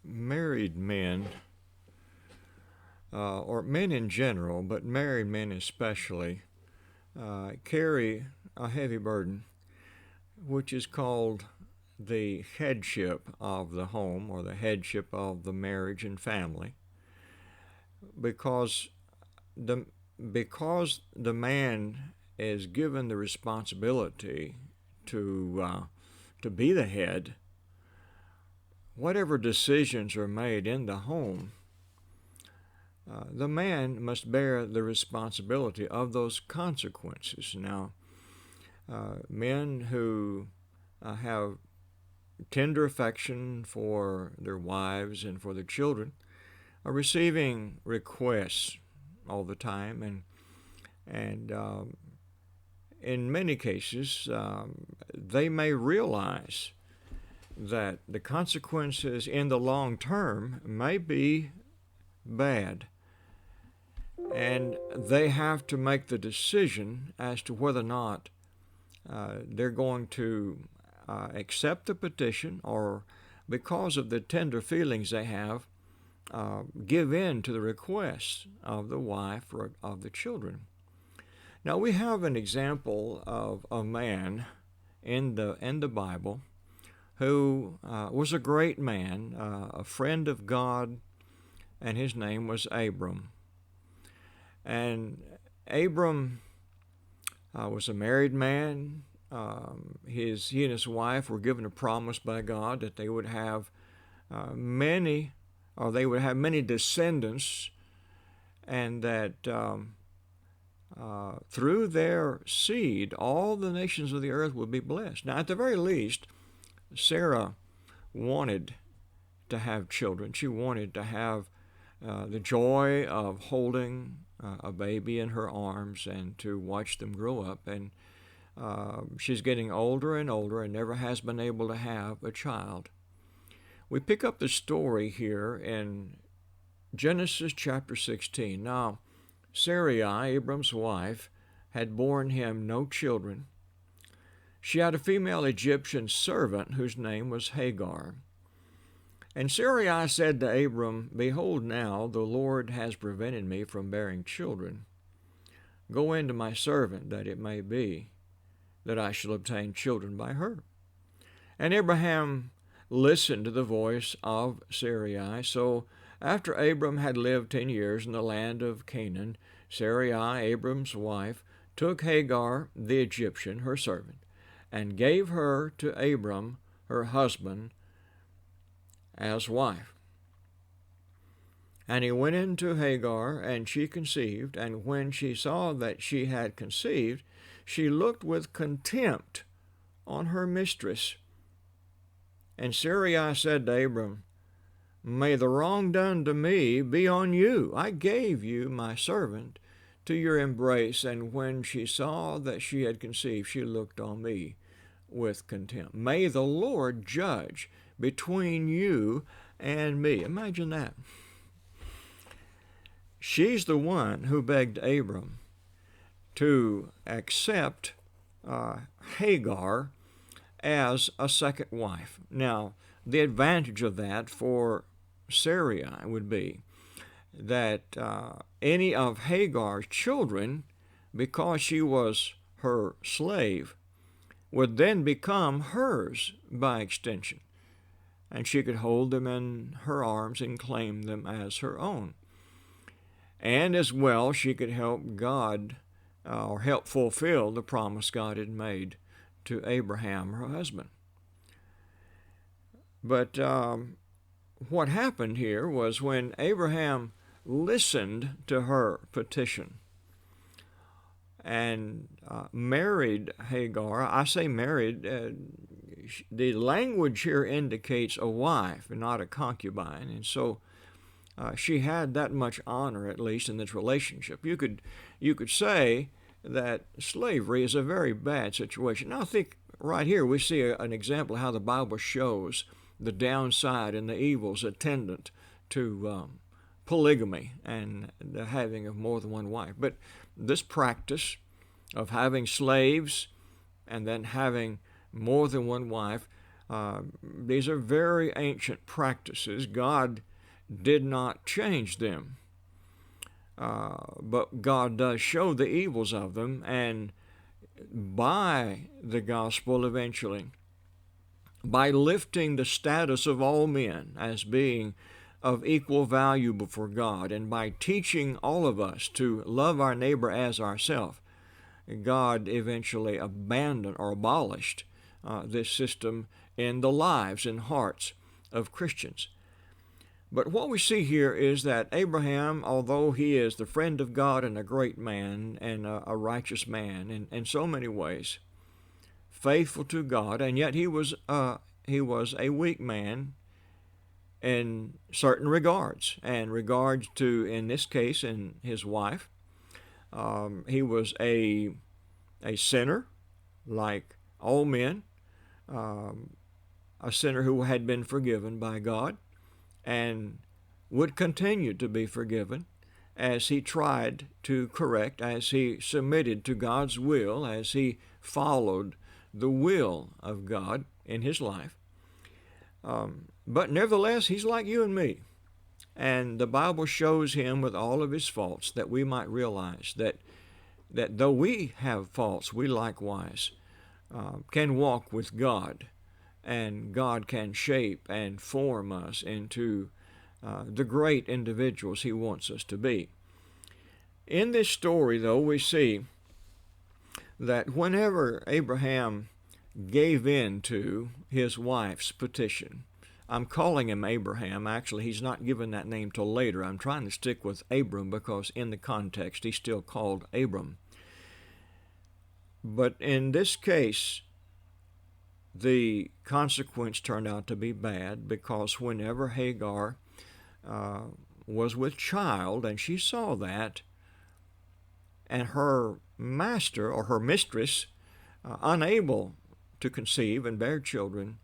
married men, or men in general, but married men especially, carry a heavy burden, which is called the headship of the home or the headship of the marriage and family, because the because the man is given the responsibility to be the head. Whatever decisions are made in the home, the man must bear the responsibility of those consequences. Now, men who have tender affection for their wives and for their children are receiving requests all the time, and in many cases, they may realize that the consequences in the long term may be bad, and they have to make the decision as to whether or not they're going to accept the petition, or because of the tender feelings they have, give in to the requests of the wife or of the children. Now we have an example of a man in the Bible who was a great man, a friend of God, and his name was Abram. And Abram was a married man. He and his wife were given a promise by God that they would have many descendants, and that through their seed all the nations of the earth would be blessed. Now, at the very least, Sarah wanted to have children. She wanted to have the joy of holding a baby in her arms and to watch them grow up. And she's getting older and older and never has been able to have a child. We pick up the story here in Genesis chapter 16. Now, Sarai, Abram's wife, had borne him no children. She had a female Egyptian servant whose name was Hagar. And Sarai said to Abram, "Behold, now the Lord has prevented me from bearing children. Go in to my servant, that it may be that I shall obtain children by her." And Abraham listened to the voice of Sarai. So after Abram had lived 10 years in the land of Canaan, Sarai, Abram's wife, took Hagar the Egyptian, her servant, and gave her to Abram, her husband, as wife. And he went into Hagar, and she conceived, and when she saw that she had conceived, she looked with contempt on her mistress. And Sarai said to Abram, "May the wrong done to me be on you. I gave you my servant to your embrace, and when she saw that she had conceived, she looked on me with contempt. May the Lord judge between you and me." Imagine that. She's the one who begged Abram to accept Hagar as a second wife. Now, the advantage of that for Sarai would be that any of Hagar's children, because she was her slave, would then become hers by extension, and she could hold them in her arms and claim them as her own. And as well, she could help God or help fulfill the promise God had made to Abraham, her husband. But what happened here was when Abraham listened to her petition and married Hagar. I say married, the language here indicates a wife and not a concubine, and so she had that much honor, at least in this relationship. You could say that slavery is a very bad situation. Now, I think right here we see an example of how the Bible shows the downside and the evils attendant to polygamy and the having of more than one wife. But this practice of having slaves and then having more than one wife These are very ancient practices. God did not change them, but God does show the evils of them, and by the gospel eventually, by lifting the status of all men as being of equal value before God, and by teaching all of us to love our neighbor as ourselves, God eventually abandoned or abolished this system in the lives and hearts of Christians. But what we see here is that Abraham, although he is the friend of God and a great man and a righteous man in so many ways, faithful to God, and yet he was a weak man in certain regards, and regards to, in this case, in his wife. He was a sinner, like all men, a sinner who had been forgiven by God and would continue to be forgiven as he tried to correct, as he submitted to God's will, as he followed the will of God in his life. But nevertheless, he's like you and me. And the Bible shows him with all of his faults, that we might realize that though we have faults, we likewise can walk with God, and God can shape and form us into the great individuals he wants us to be. In this story, though, we see that whenever Abraham gave in to his wife's petition, I'm calling him Abraham. Actually, he's not given that name till later. I'm trying to stick with Abram because in the context he's still called Abram. But in this case, the consequence turned out to be bad, because whenever Hagar was with child and she saw that, and her master or her mistress unable to conceive and bear children,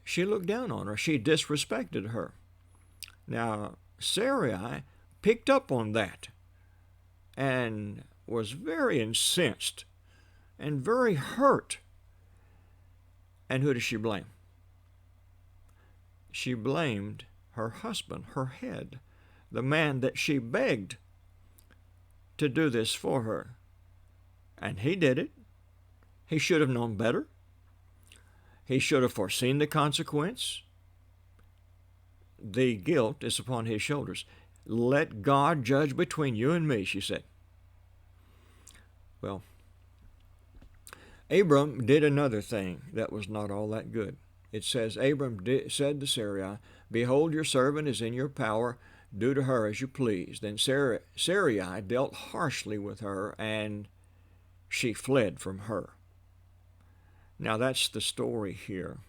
she looked down on her. She disrespected her. Now, Sarai picked up on that and was very incensed and very hurt. And who does she blame? She blamed her husband, her head, the man that she begged to do this for her. And he did it. He should have known better. He should have foreseen the consequence. The guilt is upon his shoulders. Let God judge between you and me, she said. Well, Abram did another thing that was not all that good. It says, Abram said to Sarai, "Behold, your servant is in your power. Do to her as you please." Then Sarai dealt harshly with her, and she fled from her. Now that's the story here.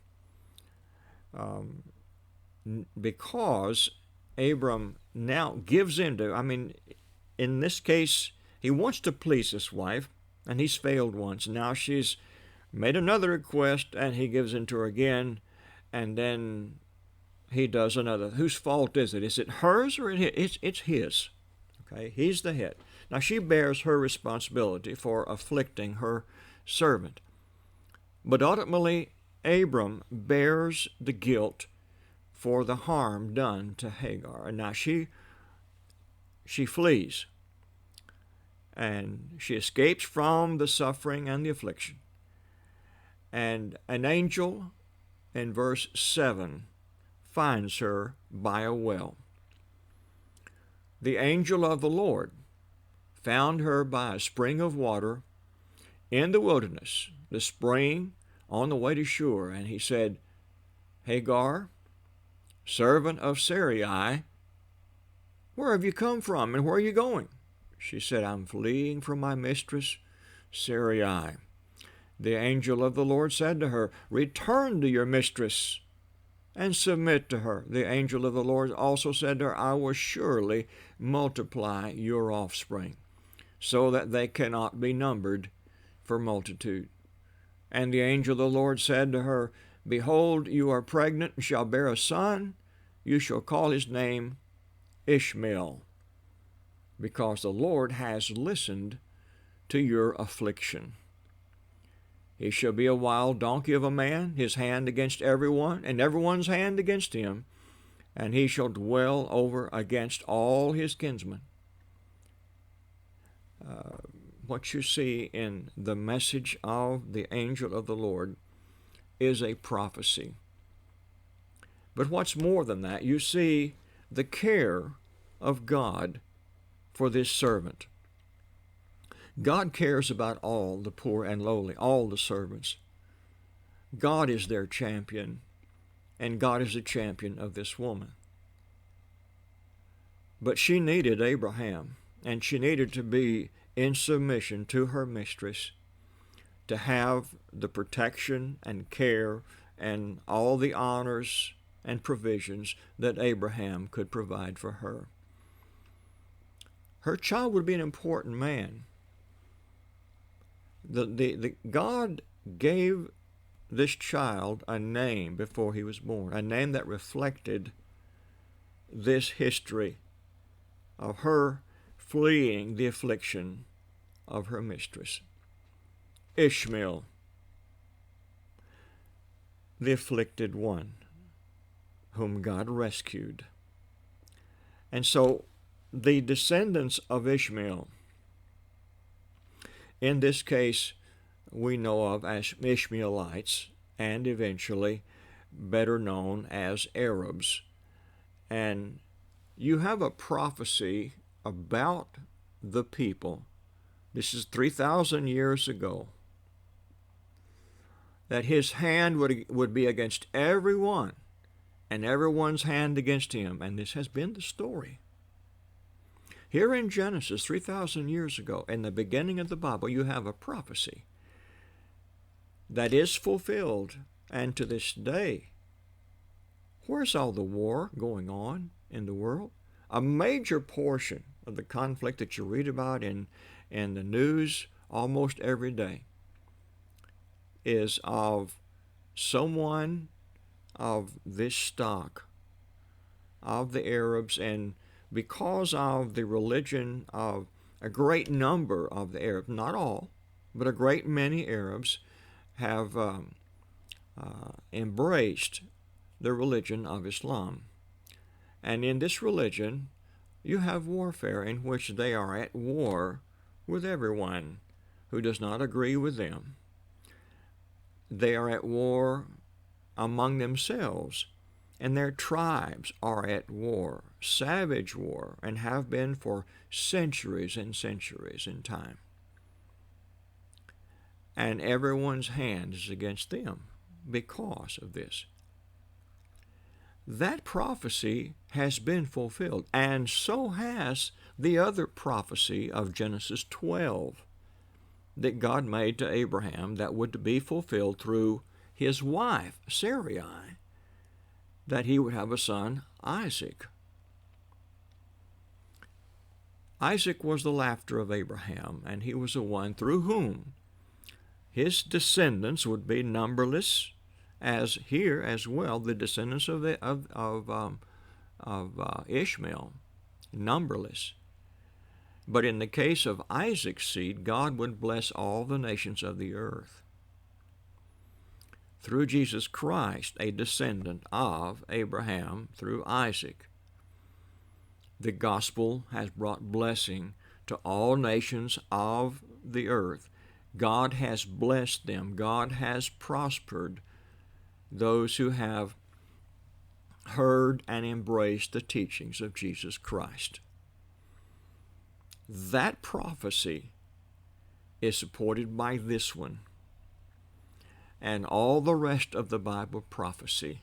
Because Abram now gives in to, in this case, he wants to please his wife, and he's failed once. Now she's made another request, and he gives in to her again, and then he does another. Whose fault is it? Is it hers or it's his? Okay, he's the head. Now she bears her responsibility for afflicting her servant. But ultimately, Abram bears the guilt for the harm done to Hagar. And now she flees, and she escapes from the suffering and the affliction. And an angel, in verse 7, finds her by a well. The angel of the Lord found her by a spring of water in the wilderness, the spring on the way to Shur, and he said, "Hagar, servant of Sarai, where have you come from and where are you going?" She said, "I'm fleeing from my mistress, Sarai." The angel of the Lord said to her, "Return to your mistress and submit to her." The angel of the Lord also said to her, "I will surely multiply your offspring, so that they cannot be numbered for multitude." And the angel of the Lord said to her, "Behold, you are pregnant and shall bear a son. You shall call his name Ishmael, because the Lord has listened to your affliction." He shall be a wild donkey of a man, his hand against everyone, and everyone's hand against him, and he shall dwell over against all his kinsmen. What you see in the message of the angel of the Lord is a prophecy. But what's more than that, you see the care of God for this servant. God cares about all the poor and lowly, all the servants. God is their champion, and God is the champion of this woman. But she needed Abraham, and she needed to be in submission to her mistress, to have the protection and care and all the honors and provisions that Abraham could provide for her. Her child would be an important man. God gave this child a name before he was born, a name that reflected this history of her fleeing the affliction of her mistress. Ishmael, the afflicted one, whom God rescued. And so the descendants of Ishmael, in this case we know of as Ishmaelites, and eventually better known as Arabs. And you have a prophecy about the people. This is 3,000 years ago, that his hand would be against everyone, and everyone's hand against him. And this has been the story. Here in Genesis, 3,000 years ago, in the beginning of the Bible, you have a prophecy that is fulfilled. And to this day, where's all the war going on in the world? A major portion of the conflict that you read about in the news almost every day is of someone of this stock, of the Arabs, and because of the religion of a great number of the Arabs, not all, but a great many Arabs have embraced the religion of Islam. And in this religion, you have warfare in which they are at war with everyone who does not agree with them. They are at war among themselves, and their tribes are at war, savage war, and have been for centuries and centuries in time. And everyone's hand is against them because of this. That prophecy has been fulfilled, and so has the other prophecy of Genesis 12 that God made to Abraham that would be fulfilled through his wife, Sarai, that he would have a son, Isaac. Isaac was the laughter of Abraham, and he was the one through whom his descendants would be numberless, as here as well the descendants of Ishmael, numberless. But in the case of Isaac's seed, God would bless all the nations of the earth. Through Jesus Christ, a descendant of Abraham through Isaac, the gospel has brought blessing to all nations of the earth. God has blessed them. God has prospered those who have heard and embraced the teachings of Jesus Christ. That prophecy is supported by this one. And all the rest of the Bible prophecy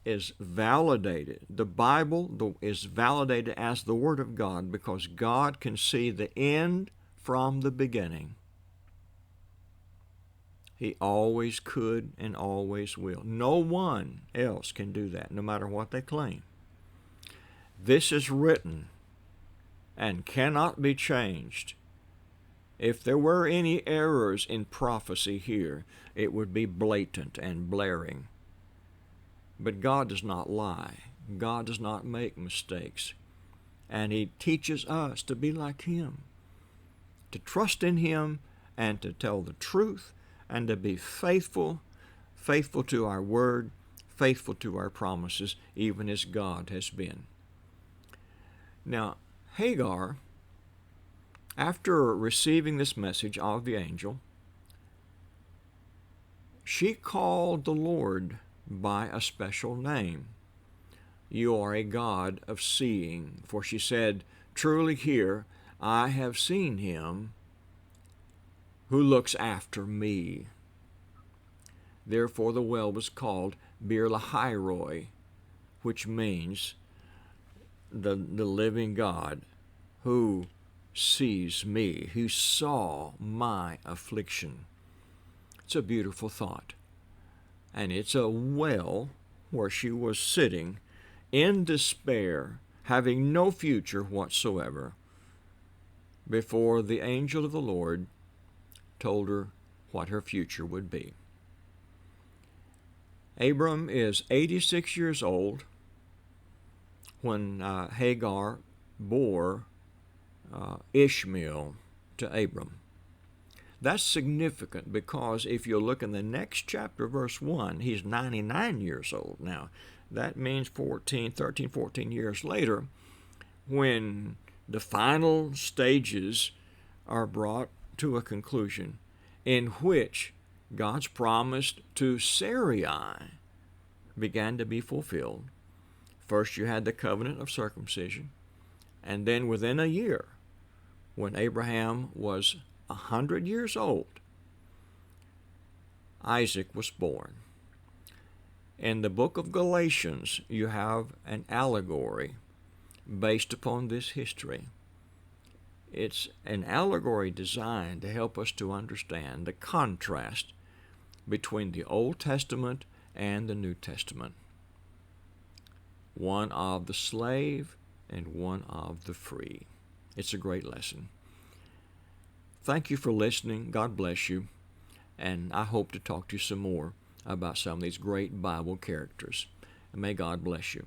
is validated. The Bible is validated as the Word of God because God can see the end from the beginning. He always could and always will. No one else can do that, no matter what they claim. This is written and cannot be changed. If there were any errors in prophecy here, it would be blatant and blaring. But God does not lie. God does not make mistakes. And He teaches us to be like Him, to trust in Him and to tell the truth and to be faithful, faithful to our word, faithful to our promises, even as God has been. Now, Hagar, after receiving this message of the angel, she called the Lord by a special name. You are a God of seeing, for she said, truly here I have seen him who looks after me. Therefore the well was called Bir Lahairoi, which means the living God who sees me, who saw my affliction. It's a beautiful thought. And it's a well where she was sitting in despair, having no future whatsoever, before the angel of the Lord told her what her future would be. Abram is 86 years old when Hagar bore Ishmael to Abram. That's significant because if you look in the next chapter, verse 1, he's 99 years old now. That means 13, 14 years later, when the final stages are brought to a conclusion, in which God's promise to Sarai began to be fulfilled. First you had the covenant of circumcision, and then within a year, when Abraham was 100 years old, Isaac was born. In the book of Galatians, you have an allegory based upon this history. It's an allegory designed to help us to understand the contrast between the Old Testament and the New Testament. One of the slave and one of the free. It's a great lesson. Thank you for listening. God bless you. And I hope to talk to you some more about some of these great Bible characters. And may God bless you.